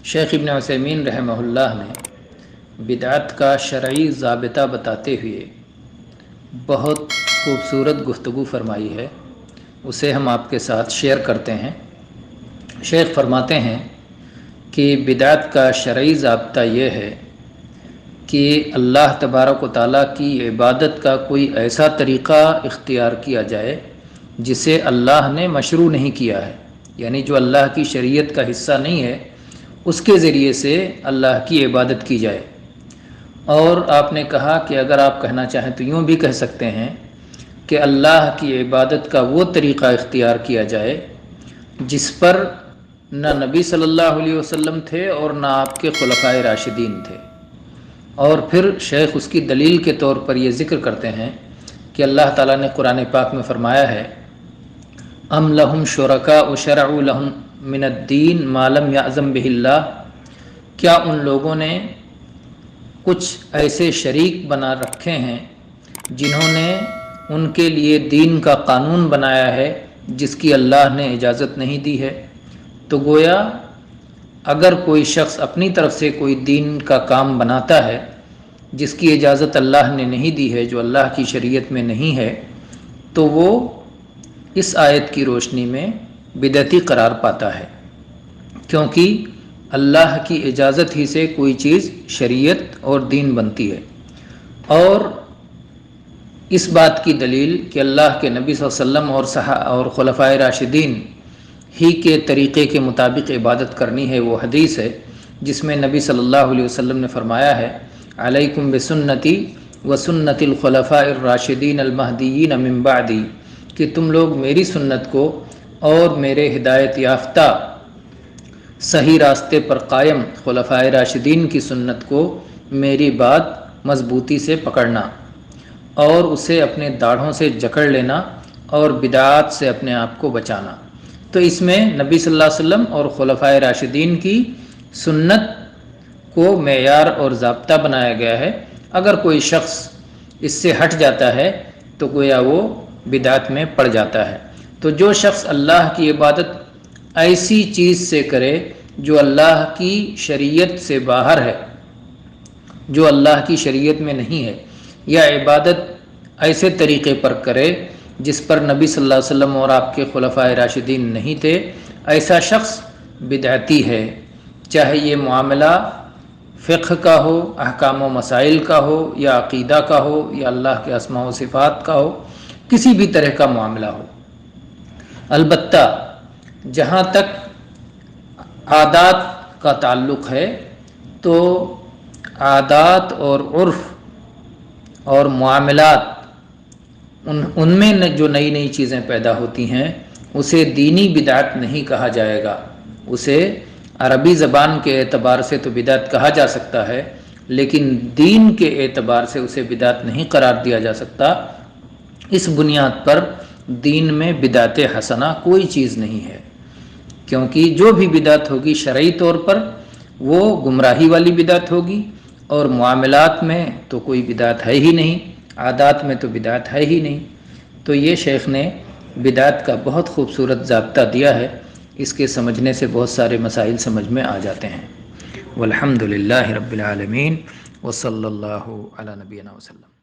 شیخ ابن عثیمین رحمہ اللہ نے بدعت کا شرعی ضابطہ بتاتے ہوئے بہت خوبصورت گفتگو فرمائی ہے، اسے ہم آپ کے ساتھ شیئر کرتے ہیں۔ شیخ فرماتے ہیں کہ بدعت کا شرعی ضابطہ یہ ہے کہ اللہ تبارک و تعالیٰ کی عبادت کا کوئی ایسا طریقہ اختیار کیا جائے جسے اللہ نے مشروع نہیں کیا ہے، یعنی جو اللہ کی شریعت کا حصہ نہیں ہے اس کے ذریعے سے اللہ کی عبادت کی جائے۔ اور آپ نے کہا کہ اگر آپ کہنا چاہیں تو یوں بھی کہہ سکتے ہیں کہ اللہ کی عبادت کا وہ طریقہ اختیار کیا جائے جس پر نہ نبی صلی اللہ علیہ وسلم تھے اور نہ آپ کے خلفائے راشدین تھے۔ اور پھر شیخ اس کی دلیل کے طور پر یہ ذکر کرتے ہیں کہ اللہ تعالیٰ نے قرآن پاک میں فرمایا ہے ام لہم شرکاء شرعوا لہم من الدین ما لم یأذن بہ اللہ، کیا ان لوگوں نے کچھ ایسے شریک بنا رکھے ہیں جنہوں نے ان کے لیے دین کا قانون بنایا ہے جس کی اللہ نے اجازت نہیں دی ہے۔ تو گویا اگر کوئی شخص اپنی طرف سے کوئی دین کا کام بناتا ہے جس کی اجازت اللہ نے نہیں دی ہے، جو اللہ کی شریعت میں نہیں ہے، تو وہ اس آیت کی روشنی میں بدعتی قرار پاتا ہے، کیونکہ اللہ کی اجازت ہی سے کوئی چیز شریعت اور دین بنتی ہے۔ اور اس بات کی دلیل کہ اللہ کے نبی صلی اللہ علیہ وسلم اور خلفائے راشدین ہی کے طریقے کے مطابق عبادت کرنی ہے، وہ حدیث ہے جس میں نبی صلی اللہ علیہ وسلم نے فرمایا ہے علیکم بسنتی وسنت الخلفاء الراشدین المہدیین من بعدی، کہ تم لوگ میری سنت کو اور میرے ہدایت یافتہ صحیح راستے پر قائم خلفائے راشدین کی سنت کو میری بات مضبوطی سے پکڑنا اور اسے اپنے داڑھوں سے جکڑ لینا اور بدعات سے اپنے آپ کو بچانا۔ تو اس میں نبی صلی اللہ علیہ وسلم اور خلفائے راشدین کی سنت کو معیار اور ضابطہ بنایا گیا ہے۔ اگر کوئی شخص اس سے ہٹ جاتا ہے تو گویا وہ بدعت میں پڑ جاتا ہے۔ تو جو شخص اللہ کی عبادت ایسی چیز سے کرے جو اللہ کی شریعت سے باہر ہے، جو اللہ کی شریعت میں نہیں ہے، یا عبادت ایسے طریقے پر کرے جس پر نبی صلی اللہ علیہ وسلم اور آپ کے خلفائے راشدین نہیں تھے، ایسا شخص بدعتی ہے، چاہے یہ معاملہ فقہ کا ہو، احکام و مسائل کا ہو، یا عقیدہ کا ہو، یا اللہ کے اسماء و صفات کا ہو، کسی بھی طرح کا معاملہ ہو۔ البتہ جہاں تک عادات کا تعلق ہے تو عادات اور عرف اور معاملات ان میں جو نئی نئی چیزیں پیدا ہوتی ہیں اسے دینی بدعت نہیں کہا جائے گا۔ اسے عربی زبان کے اعتبار سے تو بدعت کہا جا سکتا ہے، لیکن دین کے اعتبار سے اسے بدعت نہیں قرار دیا جا سکتا۔ اس بنیاد پر دین میں بدعت حسنہ کوئی چیز نہیں ہے، کیونکہ جو بھی بدعت ہوگی شرعی طور پر وہ گمراہی والی بدعت ہوگی، اور معاملات میں تو کوئی بدعت ہے ہی نہیں، عادات میں تو بدعت ہے ہی نہیں۔ تو یہ شیخ نے بدعت کا بہت خوبصورت ضابطہ دیا ہے، اس کے سمجھنے سے بہت سارے مسائل سمجھ میں آ جاتے ہیں۔ والحمد للہ رب العالمین، وصلی اللہ علی نبینا وسلم۔